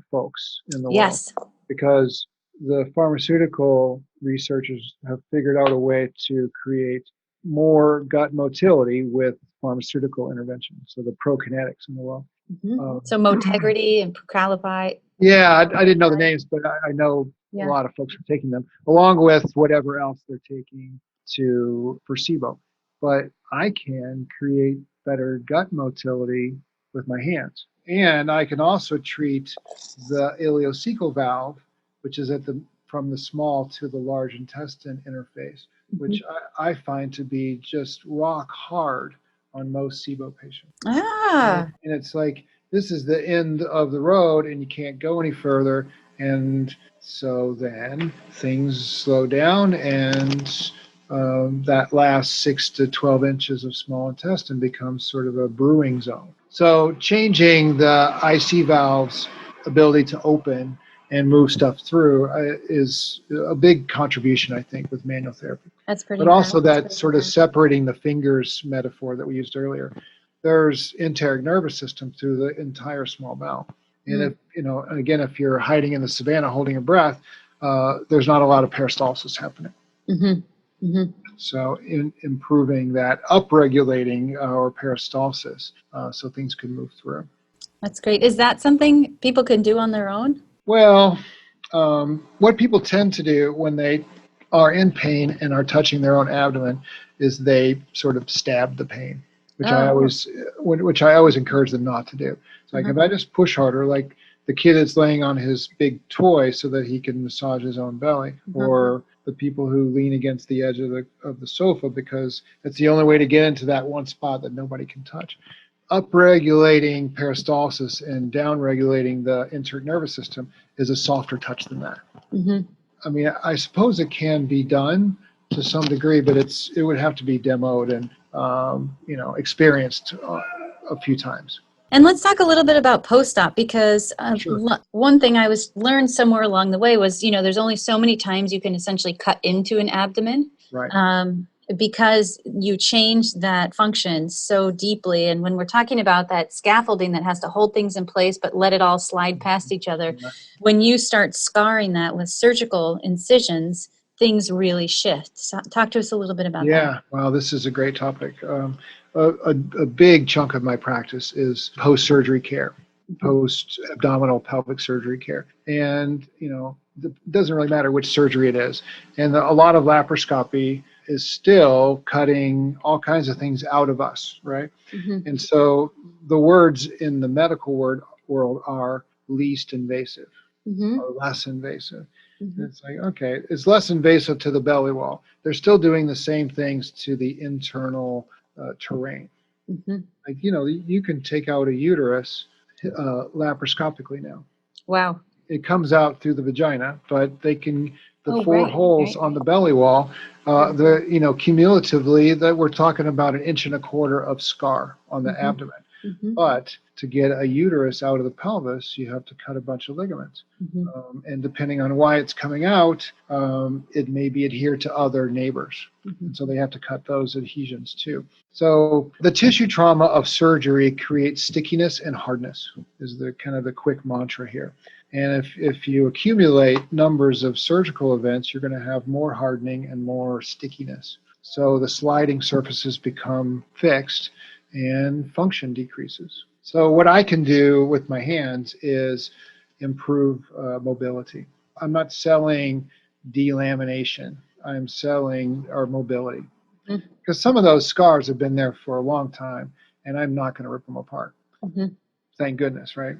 folks in the world, because the pharmaceutical researchers have figured out a way to create more gut motility with pharmaceutical intervention. So the prokinetics in the world. So Motegrity and Procalcite. Yeah, I didn't know the names, but I know a lot of folks are taking them, along with whatever else they're taking for SIBO. But I can create better gut motility with my hands. And I can also treat the ileocecal valve, which is from the small to the large intestine interface, which I find to be just rock hard on most SIBO patients. And it's like, this is the end of the road and you can't go any further. And so then things slow down, and that last 6 to 12 inches of small intestine becomes sort of a brewing zone. So changing the IC valve's ability to open and move stuff through is a big contribution, I think, with manual therapy. That's pretty But also incredible. that sort of separating the fingers metaphor that we used earlier. There's enteric nervous system through the entire small bowel. And if, again, if you're hiding in the savannah holding your breath, there's not a lot of peristalsis happening. Mm-hmm. Mm-hmm. So improving that, upregulating our peristalsis so things can move through. That's great. Is that something people can do on their own? Well, what people tend to do when they are in pain and are touching their own abdomen is they sort of stab the pain, which I always encourage them not to do. It's like, if I just push harder, like the kid that's laying on his big toy so that he can massage his own belly, or the people who lean against the edge of the sofa because it's the only way to get into that one spot that nobody can touch. Upregulating peristalsis and downregulating the enteric nervous system is a softer touch than that. Mm-hmm. I mean, I suppose it can be done to some degree, but it would have to be demoed and experienced a few times. And let's talk a little bit about post-op, because Sure. one thing I learned somewhere along the way was, there's only so many times you can essentially cut into an abdomen. Right. Because you change that function so deeply. And when we're talking about that scaffolding that has to hold things in place but let it all slide past each other, when you start scarring that with surgical incisions, things really shift. So talk to us a little bit about that. Yeah, well, this is a great topic. A big chunk of my practice is post-surgery care, post-abdominal pelvic surgery care. And, it doesn't really matter which surgery it is. And a lot of laparoscopy is still cutting all kinds of things out of us, right? Mm-hmm. And so the words in the medical world are least invasive or less invasive. Mm-hmm. It's like, okay, it's less invasive to the belly wall. They're still doing the same things to the internal terrain. Mm-hmm. Like, you can take out a uterus laparoscopically now. Wow. It comes out through the vagina, but they can, four holes on the belly wall, cumulatively that we're talking about 1.25 inches of scar on the abdomen. Mm-hmm. But to get a uterus out of the pelvis, you have to cut a bunch of ligaments. Mm-hmm. And depending on why it's coming out, it may be adhered to other neighbors. Mm-hmm. And so they have to cut those adhesions too. So the tissue trauma of surgery creates stickiness and hardness is the kind of the quick mantra here. And if you accumulate numbers of surgical events, you're going to have more hardening and more stickiness. So the sliding surfaces become fixed and function decreases. So what I can do with my hands is improve mobility. I'm not selling delamination. I'm selling our mobility. Because some of those scars have been there for a long time, and I'm not going to rip them apart. Mm-hmm. Thank goodness, right?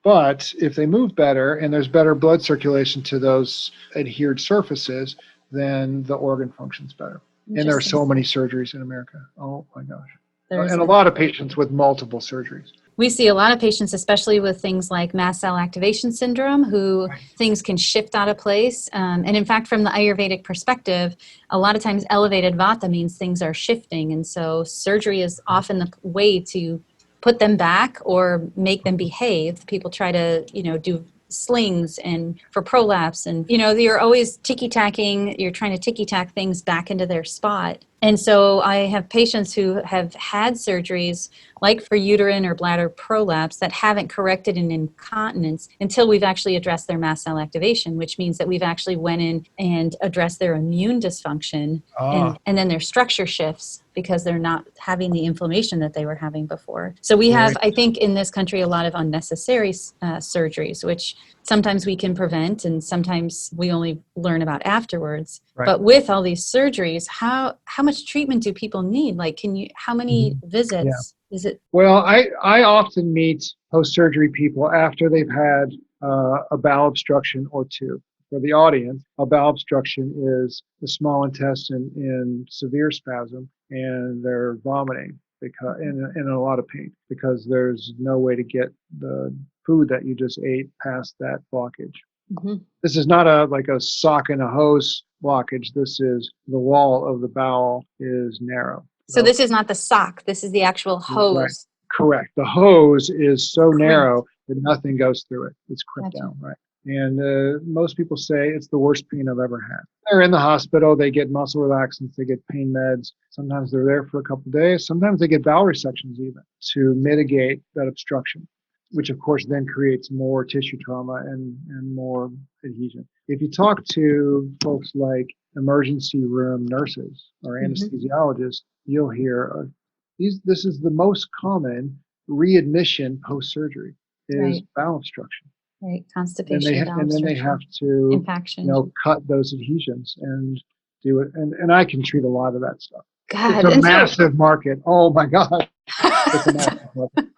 But if they move better and there's better blood circulation to those adhered surfaces, then the organ functions better. And there are so many surgeries in America. Oh my gosh. And a lot of patients with multiple surgeries. We see a lot of patients, especially with things like mast cell activation syndrome, who things can shift out of place. And in fact, from the Ayurvedic perspective, a lot of times elevated vata means things are shifting. And so surgery is often the way to put them back or make them behave. People try to, do slings and for prolapse, and you're always ticky-tacking, you're trying to ticky-tack things back into their spot. And so I have patients who have had surgeries like for uterine or bladder prolapse that haven't corrected an incontinence until we've actually addressed their mast cell activation, which means that we've actually went in and addressed their immune dysfunction. And then their structure shifts because they're not having the inflammation that they were having before. So we have, I think, in this country, a lot of unnecessary surgeries, which sometimes we can prevent and sometimes we only learn about afterwards. Right. But with all these surgeries, how much treatment do people need? Like, how many visits is it? Well, I often meet post-surgery people after they've had a bowel obstruction or two. For the audience, a bowel obstruction is the small intestine in severe spasm and they're vomiting because in a lot of pain because there's no way to get the food that you just ate past that blockage. Mm-hmm. This is not like a sock and a hose blockage. This is the wall of the bowel is narrow. So this is not the sock. This is the actual hose. Right. Correct. The hose is so narrow that nothing goes through it. It's crimped down. Right. And most people say it's the worst pain I've ever had. They're in the hospital, they get muscle relaxants, they get pain meds. Sometimes they're there for a couple of days. Sometimes they get bowel resections even to mitigate that obstruction, which of course then creates more tissue trauma and more adhesion. If you talk to folks like emergency room nurses or anesthesiologists, you'll hear this is the most common readmission post-surgery is Right. bowel obstruction. Right. And Constipation, bowel then they have obstruction, to, impaction. cut those adhesions and do it. And I can treat a lot of that stuff. It's God. a And so, massive market. Oh my God. It's a massive market.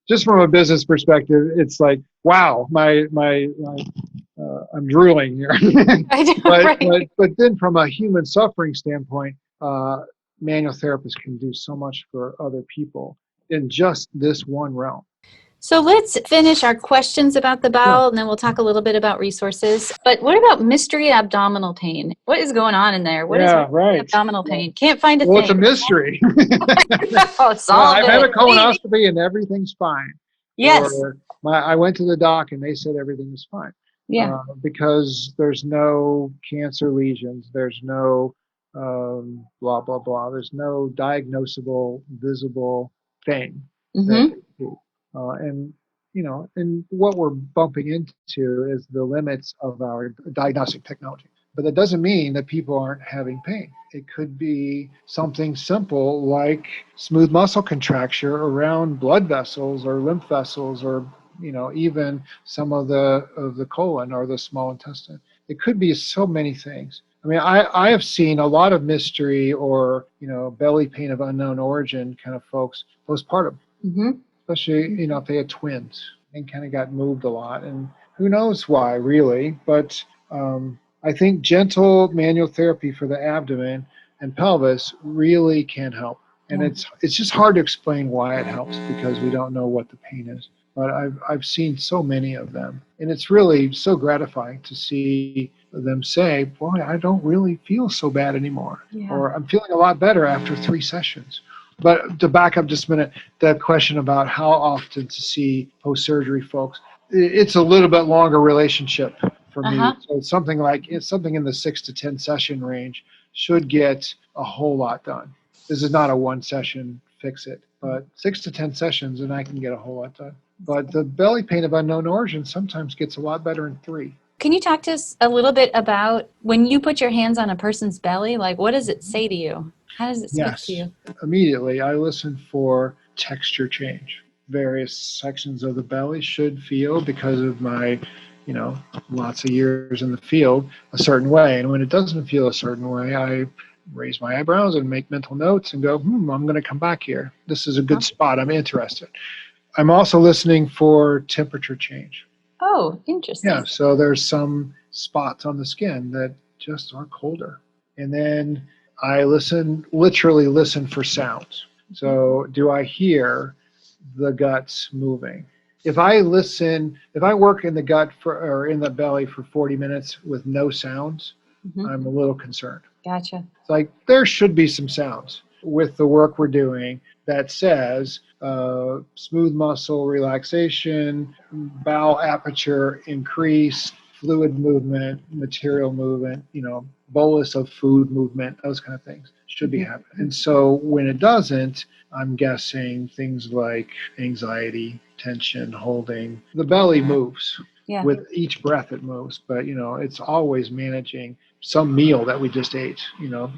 Just from a business perspective, it's like, wow, I'm drooling here. I know, but, right. but then from a human suffering standpoint, manual therapists can do so much for other people in just this one realm. So let's finish our questions about the Sure. bowel, and then we'll talk a little bit about resources. But what about mystery abdominal pain? What is going on in there? What is Yeah, mystery right. abdominal pain? Can't find a Well, it's a thing. mystery. Oh, solve I've had a it, please. colonoscopy and everything's fine. Yes. Or I went to the doc and they said everything was fine. Yeah. Because there's no cancer lesions, there's no blah, blah, blah. There's no diagnosable, visible thing that Mm-hmm. they see. And, and what we're bumping into is the limits of our diagnostic technology. But that doesn't mean that people aren't having pain. It could be something simple like smooth muscle contracture around blood vessels or lymph vessels, or even some of the colon or the small intestine. It could be so many things. I mean, I have seen a lot of mystery or belly pain of unknown origin kind of folks postpartum, Mm-hmm. especially if they had twins and kind of got moved a lot, and who knows why really. But I think gentle manual therapy for the abdomen and pelvis really can help. And Yeah. it's just hard to explain why it helps because we don't know what the pain is. But I've seen so many of them, and it's really so gratifying to see them say, "Boy, I don't really feel so bad anymore," Yeah. or "I'm feeling a lot better after 3 sessions." But to back up just a minute, the question about how often to see post-surgery folks, it's a little bit longer relationship for me. Uh-huh. So it's something in the 6 to 10 session range should get a whole lot done. This is not a one session fix it, but 6 to 10 sessions and I can get a whole lot done. But the belly pain of unknown origin sometimes gets a lot better in 3. Can you talk to us a little bit about when you put your hands on a person's belly, like what does it say to you? How does it speak to Yes, you? immediately I listen for texture change. Various sections of the belly should feel, because of my, lots of years in the field, a certain way. And when it doesn't feel a certain way, I raise my eyebrows and make mental notes and go, I'm going to come back here. This is a good spot. I'm interested. I'm also listening for temperature change. Oh, Yeah, interesting. so there's some spots on the skin that just are colder. And then I literally listen for sounds. So do I hear the guts moving? If I work in the gut or in the belly for 40 minutes with no sounds, Mm-hmm. I'm a little concerned. Gotcha. It's like there should be some sounds with the work we're doing that says smooth muscle relaxation, bowel aperture increase, fluid movement, material movement, bolus of food movement, those kind of things should be happening. And so when it doesn't, I'm guessing things like anxiety, tension, holding. The belly moves. Yeah. With each breath it moves, but it's always managing some meal that we just ate,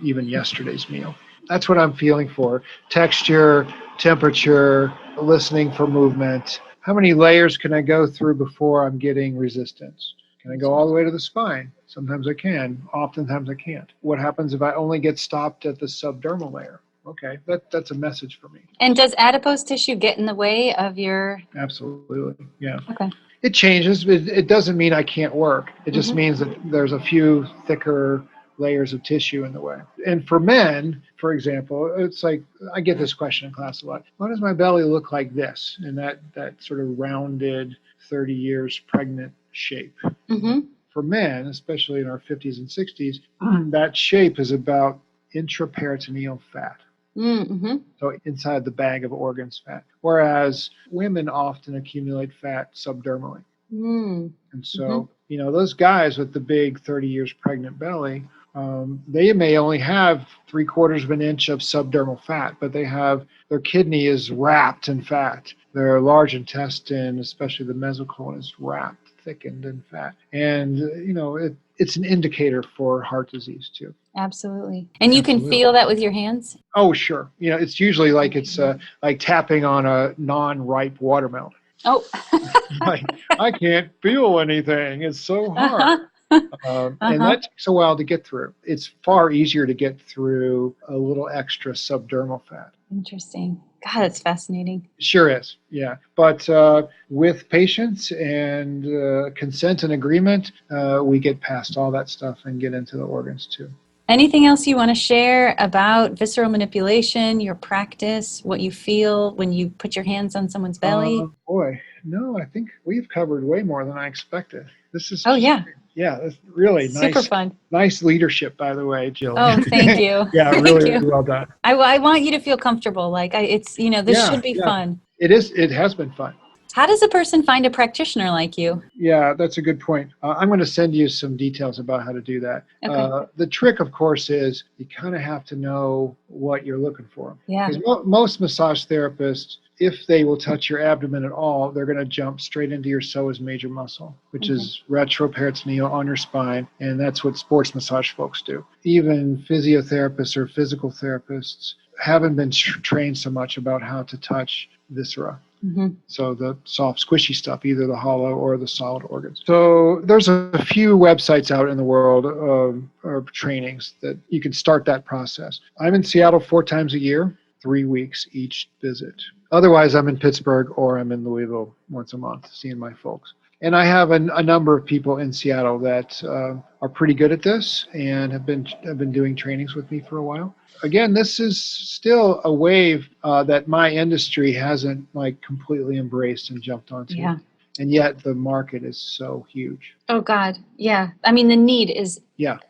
even yesterday's meal. That's what I'm feeling for. Texture, temperature, listening for movement. How many layers can I go through before I'm getting resistance? Can I go all the way to the spine? Sometimes I can. Oftentimes I can't. What happens if I only get stopped at the subdermal layer? Okay, that's a message for me. And does adipose tissue get in the way of your... Absolutely, yeah. Okay. It changes. It doesn't mean I can't work. It just Mhm. means that there's a few thicker layers of tissue in the way. And for men, for example, it's like I get this question in class a lot. Why does my belly look like this? And that sort of rounded 30 years pregnant shape. Mm-hmm. For men, especially in our 50s and 60s, that shape is about intraperitoneal fat. Mm-hmm. So inside the bag of organs fat. Whereas women often accumulate fat subdermally. Mm. And Hmm. so, those guys with the big 30 years pregnant belly, they may only have 3/4 of an inch of subdermal fat, but their kidney is wrapped in fat. Their large intestine, especially the mesocolon, is wrapped, thickened in fat. And, it's an indicator for heart disease too. Absolutely. And you can Absolutely. feel that with your hands? Oh, sure. It's usually like it's like tapping on a non-ripe watermelon. Oh. Like, I can't feel anything. It's so hard. Uh-huh. And Uh-huh. that takes a while to get through. It's far easier to get through a little extra subdermal fat. Interesting. God, it's fascinating. Sure is, yeah. But with patience and consent and agreement, we get past all that stuff and get into the organs too. Anything else you want to share about visceral manipulation, your practice, what you feel when you put your hands on someone's belly? Boy, no, I think we've covered way more than I expected. This is Oh, just, yeah. yeah, that's really Super fun. nice leadership, by the way, Oh, Jillian. thank you. Yeah, Thank really you. well done. I want you to feel comfortable. Like this Yeah, should be yeah, fun. it is. It has been fun. How does a person find a practitioner like you? Yeah, that's a good point. I'm going to send you some details about how to do that. Okay. The trick, of course, is you kind of have to know what you're looking for. Yeah. Because most massage therapists, if they will touch your abdomen at all, they're going to jump straight into your psoas major muscle, which is retroperitoneal on your spine. And that's what sports massage folks do. Even physiotherapists or physical therapists haven't been trained so much about how to touch viscera. Mm-hmm. So the soft, squishy stuff, either the hollow or the solid organs. So there's a few websites out in the world of trainings that you can start that process. I'm in Seattle 4 times a year, 3 weeks each visit. Otherwise, I'm in Pittsburgh or I'm in Louisville once a month seeing my folks. And I have a number of people in Seattle that are pretty good at this and have been doing trainings with me for a while. Again, this is still a wave that my industry hasn't like completely embraced and jumped onto. Yeah. And yet the market is so huge. Oh, God. Yeah. I mean, the need is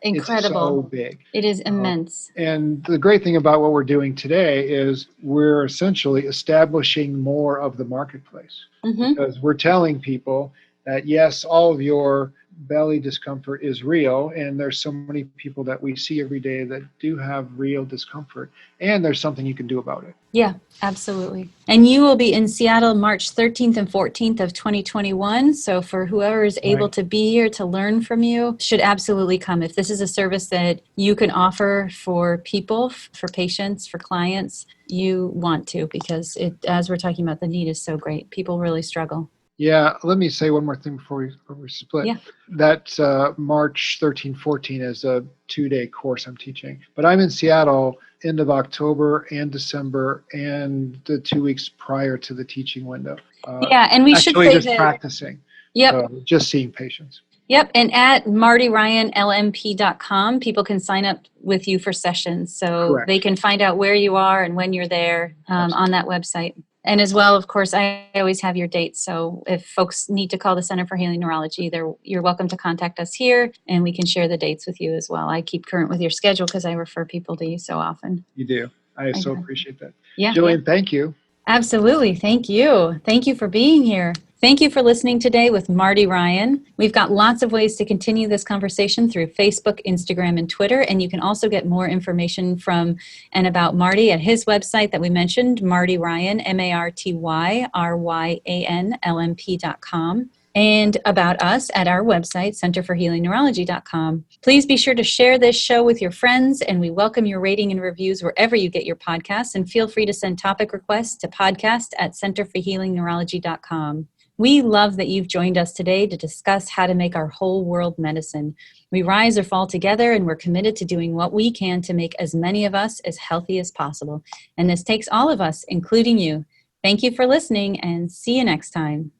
incredible. It's so big. It is immense. And the great thing about what we're doing today is we're essentially establishing more of the marketplace. Mm-hmm. Because we're telling people that, yes, all of your belly discomfort is real, and there's so many people that we see every day that do have real discomfort, and there's something you can do about it. Yeah, absolutely. And you will be in Seattle March 13th and 14th of 2021. So for whoever is able to be here to learn from you, should absolutely come. If this is a service that you can offer for people, for patients, for clients, you want to, because as we're talking about, the need is so great. People really struggle. Yeah, let me say one more thing before we split. Yeah. That March 13, 14 is a 2-day course I'm teaching. But I'm in Seattle end of October and December and the 2 weeks prior to the teaching window. And we should say just that practicing. Yep. Just seeing patients. Yep. And at martyryanlmp.com, people can sign up with you for sessions. So Correct. They can find out where you are and when you're there on that website. And as well, of course, I always have your dates. So if folks need to call the Center for Healing Neurology, you're welcome to contact us here, and we can share the dates with you as well. I keep current with your schedule because I refer people to you so often. You do. I so appreciate that. Yeah. Jillian, thank you. Absolutely. Thank you. Thank you for being here. Thank you for listening today with Marty Ryan. We've got lots of ways to continue this conversation through Facebook, Instagram, and Twitter. And you can also get more information from and about Marty at his website that we mentioned, Marty Ryan, MartyRyanLMP.com. And about us at our website, centerforhealingneurology.com. Please be sure to share this show with your friends, and we welcome your rating and reviews wherever you get your podcasts. And feel free to send topic requests to podcast@centerforhealingneurology.com. We love that you've joined us today to discuss how to make our whole world medicine. We rise or fall together, and we're committed to doing what we can to make as many of us as healthy as possible. And this takes all of us, including you. Thank you for listening, and see you next time.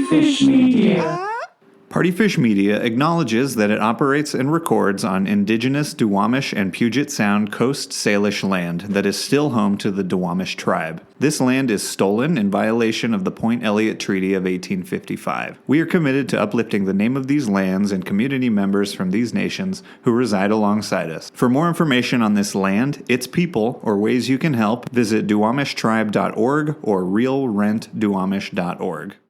Fish Media. Partyfish Media acknowledges that it operates and records on indigenous Duwamish and Puget Sound Coast Salish land that is still home to the Duwamish tribe. This land is stolen in violation of the Point Elliott Treaty of 1855. We are committed to uplifting the name of these lands and community members from these nations who reside alongside us. For more information on this land, its people, or ways you can help, visit duwamishtribe.org or realrentduwamish.org.